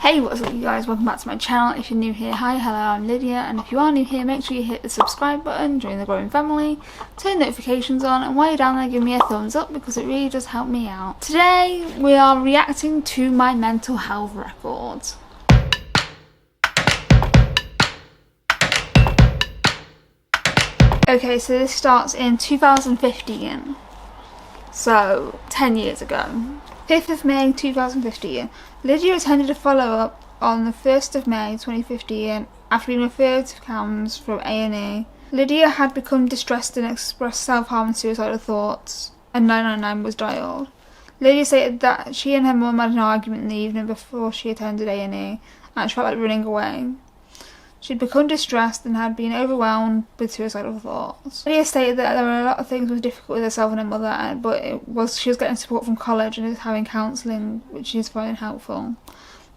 Hey, what's up you guys, welcome back to my channel. If you're new here, hi, hello, I'm Lydia, and if you are new here, make sure you hit the subscribe button, join the growing family, turn notifications on, and while you're down there, give me a thumbs up because it really does help me out. Today, we are reacting to my mental health records. Okay, so this starts in 2015, so 10 years ago. 5th of May 2015, Lydia attended a follow-up on the 1st of May 2015 after being referred to CAMS from A&E. Lydia had become distressed and expressed self-harm and suicidal thoughts, and 999 was dialed. Lydia stated that she and her mum had an argument in the evening before she attended A&E, and she felt like running away. She'd become distressed and had been overwhelmed with suicidal thoughts. Lydia stated that there were a lot of things that were difficult with herself and her mother, but she was getting support from college and is having counselling, which she is finding helpful.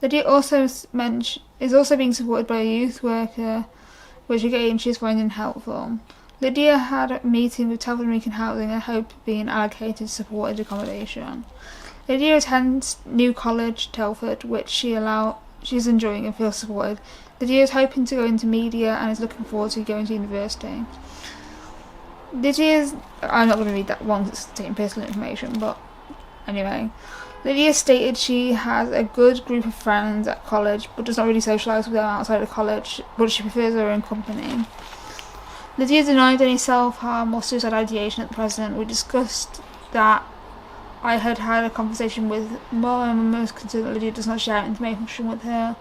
Lydia also is also being supported by a youth worker, which again she is finding helpful. Lydia had a meeting with Telford and Region Housing and hoped of being allocated supported accommodation. Lydia attends New College, Telford, which she's enjoying and feels supported. Lydia is hoping to go into media and is looking forward to going to university. I'm not going to read that one because it's taking personal information, but anyway. Lydia stated she has a good group of friends at college, but does not really socialise with them outside of college, but she prefers her own company. Lydia denied any self-harm or suicide ideation at the present. We discussed that I had had a conversation with Mum, and Mum was concerned that Lydia does not share information with her,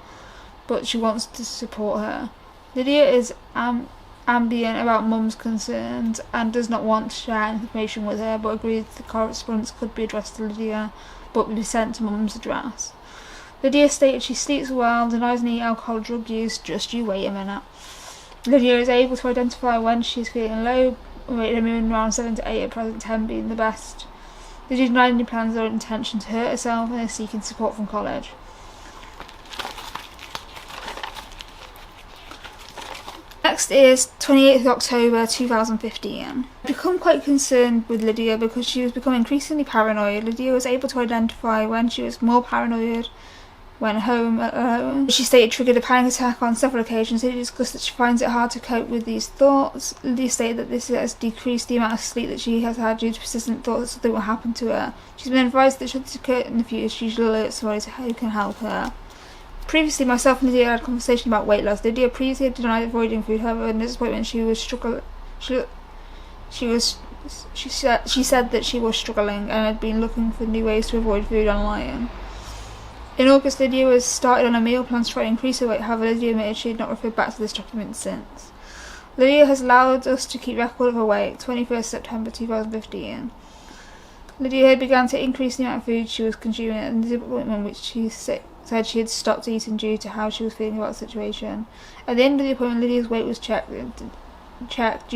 but she wants to support her. Lydia is ambient about Mum's concerns and does not want to share information with her, but agrees the correspondence could be addressed to Lydia, but be sent to Mum's address. Lydia stated she sleeps well, denies any alcohol or drug use. Just you wait a minute. Lydia is able to identify when she is feeling low, rating her mood around 7 to 8, at present 10 being the best. Lydia denied any plans or intention to hurt herself and is seeking support from college. Next is 28th of October 2015. I've become quite concerned with Lydia because she was becoming increasingly paranoid. Lydia was able to identify when she was more paranoid when home alone. She stated triggered a panic attack on several occasions. Lydia discussed that she finds it hard to cope with these thoughts. Lydia stated that this has decreased the amount of sleep that she has had due to persistent thoughts that something will happen to her. She's been advised that should this occur in the future, she should alert somebody who can help her. Previously, myself and Lydia had a conversation about weight loss. Lydia previously had denied avoiding food, however, in this appointment she was struggling. She said that she was struggling and had been looking for new ways to avoid food online. In August, Lydia was started on a meal plan to try to increase her weight, however, Lydia admitted she had not referred back to this document since. Lydia has allowed us to keep record of her weight. 21st September 2015. Lydia had begun to increase the amount of food she was consuming at the appointment, which she said she had stopped eating due to how she was feeling about the situation. At the end of the appointment, Lydia's weight was checked due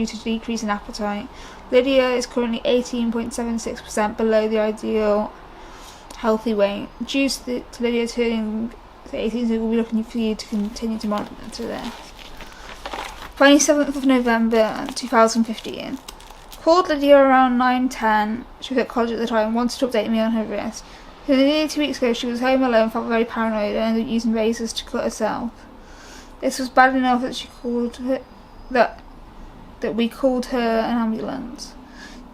to decrease in appetite. Lydia is currently 18.76% below the ideal healthy weight. Due to Lydia turning to 18, we will be looking for you to continue to monitor this. 27th of November 2015. Called Lydia around 9:10. She was at college at the time and wanted to update me on her wrist. Nearly 2 weeks ago, she was home alone, felt very paranoid, and ended up using razors to cut herself. This was bad enough that we called her an ambulance,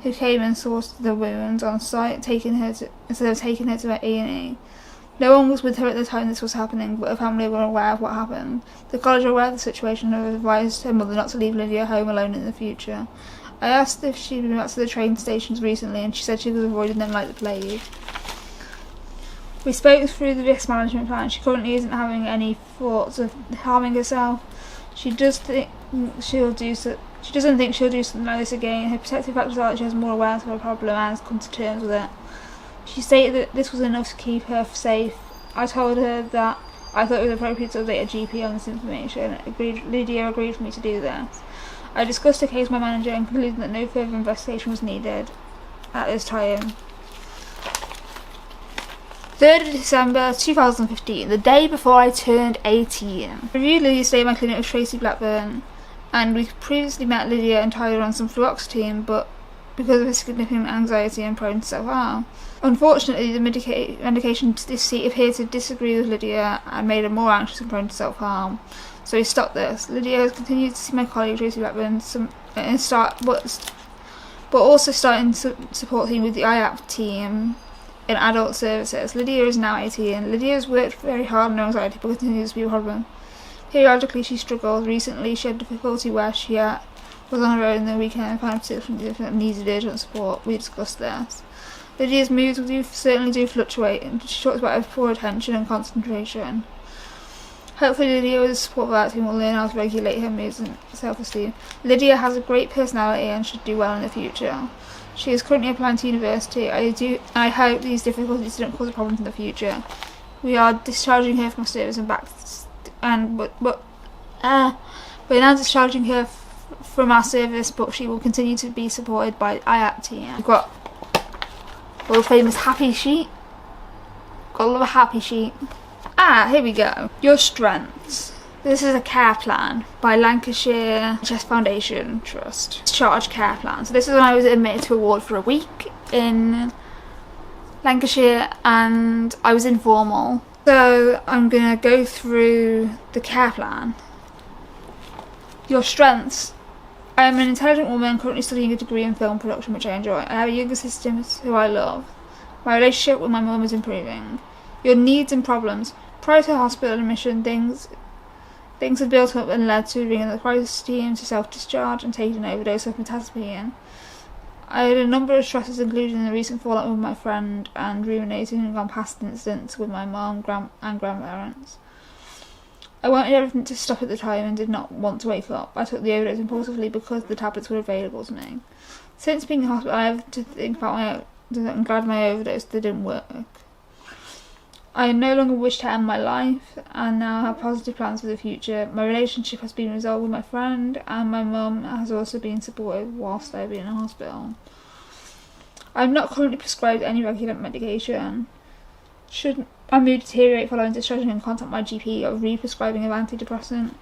who came and saw the wounds on site, instead of taking her to A&E. No one was with her at the time this was happening, but her family were aware of what happened. The college were aware of the situation and advised her mother not to leave Lydia home alone in the future. I asked if she'd been back to the train stations recently, and she said she was avoiding them like the plague. We spoke through the risk management plan. She currently isn't having any thoughts of harming herself. She doesn't think she'll do something like this again. Her protective factors are that she has more awareness of her problem and has come to terms with it. She stated that this was enough to keep her safe. I told her that I thought it was appropriate to update a GP on this information. Lydia agreed for me to do this. I discussed the case with my manager and concluded that no further investigation was needed at this time. 3rd of December 2015, the day before I turned 18. I reviewed Lydia's day at my clinic with Tracy Blackburn, and we previously met Lydia and Tyler on some fluoxetine, but because of his significant anxiety and prone to self-harm. Unfortunately, the medication to deceit appeared to disagree with Lydia and made her more anxious and prone to self-harm. So he stopped this. Lydia has continued to see my colleague Tracy Blackburn but also starting to support him with the IAP team in adult services. Lydia is now 18. Lydia has worked very hard on her anxiety but continues to be a problem. Periodically she struggles. Recently she had difficulty where she was on her own in the weekend and found different needed urgent support. We discussed this. Lydia's moods certainly do fluctuate, and she talks about her poor attention and concentration. Hopefully Lydia with the support of our team will learn how to regulate her moods and self-esteem. Lydia has a great personality and should do well in the future. She is currently applying to university. I hope these difficulties don't cause a problem in the future. We are discharging her from service and back, we're now discharging her from our service, but she will continue to be supported by the IAP team. We've got world famous happy sheet. Got a lot of happy sheet. Here we go. Your strengths. This is a care plan by Lancashire Chest Foundation Trust. Discharge care plan. So this is when I was admitted to a ward for a week in Lancashire and I was informal. So I'm going to go through the care plan. Your strengths. I am an intelligent woman currently studying a degree in film production, which I enjoy. I have a younger sister who I love. My relationship with my mum is improving. Your needs and problems. Prior to hospital admission, things have built up and led to ringing the crisis team to self-discharge and taking an overdose of metazapine. I had a number of stresses, including the recent fallout with my friend and ruminating on past incidents with my mum and grandparents. I wanted everything to stop at the time and did not want to wake up. I took the overdose impulsively because the tablets were available to me. Since being in hospital, I have to think about I'm glad my overdose didn't work. I no longer wish to end my life and now have positive plans for the future. My relationship has been resolved with my friend and my mum has also been supportive whilst I've been in hospital. I'm not currently prescribed any regular medication. Should my mood deteriorate following discharge, I can contact my GP of re-prescribing of antidepressant.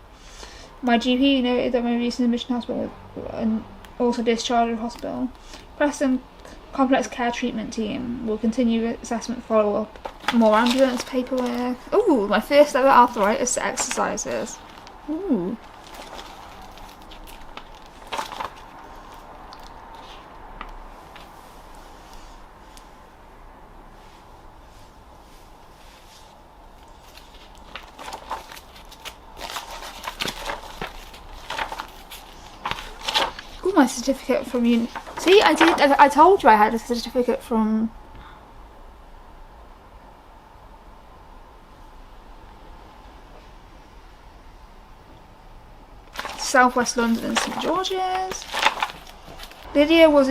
My GP noted that my recent admission to hospital and also discharge of hospital. Preston Complex Care Treatment Team will continue assessment follow-up. More ambulance paperwork. Ooh, my first ever arthritis exercises. Ooh. Ooh, my certificate from uni. See, I told you I had a certificate from Southwest London and St George's. Lydia was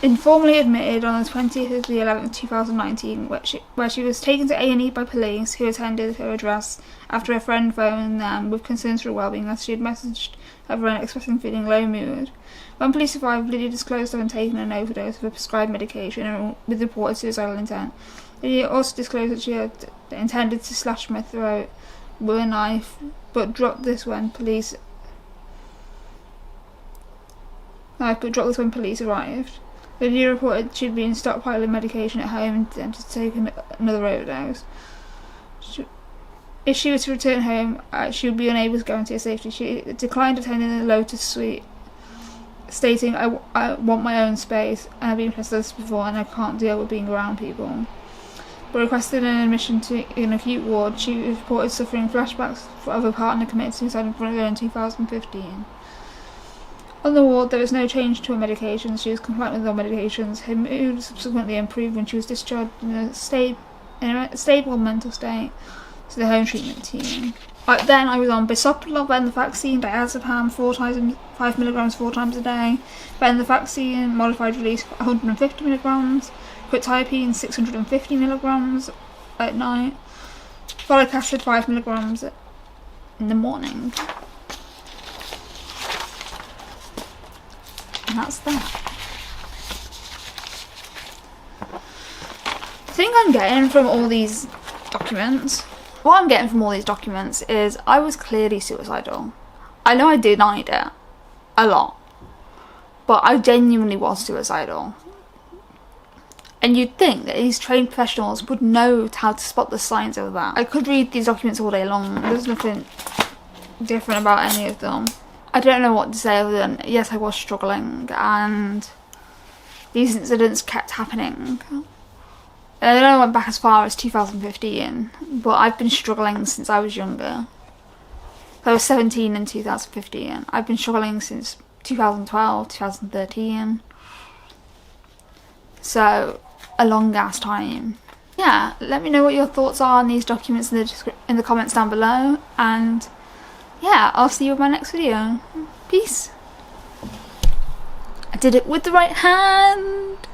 informally admitted on the 20th of the 11th, 2019, where she was taken to A&E by police who attended her address after her friend phoned them with concerns for her well-being as she had messaged her friend expressing feeling low mood. When police arrived, Lydia disclosed having taken an overdose of a prescribed medication and with reported suicidal intent. Lydia also disclosed that she had intended to slash my throat with a knife, but dropped this when police arrived. Lydia reported she'd been stockpiling medication at home and intended to take another overdose. If she was to return home, she would be unable to guarantee her safety. She declined attending the Lotus Suite, stating, I want my own space, and I've been pressed this before and I can't deal with being around people. But requested an admission to an acute ward. She reported suffering flashbacks of her partner committed suicide in front of her in 2015. On the ward, there was no change to her medications. She was compliant with all medications. Her mood subsequently improved when she was discharged in a stable mental state to the home treatment team. Then I was on bisoprolol, venlafaxine, diazepam, 5 milligrams 4 times a day, venlafaxine, modified release 150 milligrams, quetiapine 650 milligrams at night, folic acid 5 milligrams in the morning. And that's that. The thing I'm getting from all these documents, is I was clearly suicidal. I know I denied it a lot. but I genuinely was suicidal. And you'd think that these trained professionals would know how to spot the signs of that. I could read these documents all day long. There's nothing different about any of them. I don't know what to say other than, yes, I was struggling, and these incidents kept happening. And I know I went back as far as 2015, but I've been struggling since I was younger. I was 17 in 2015. I've been struggling since 2012, 2013. So, a long ass time. Yeah, let me know what your thoughts are on these documents in the comments down below, and yeah, I'll see you in my next video. Peace. I did it with the right hand.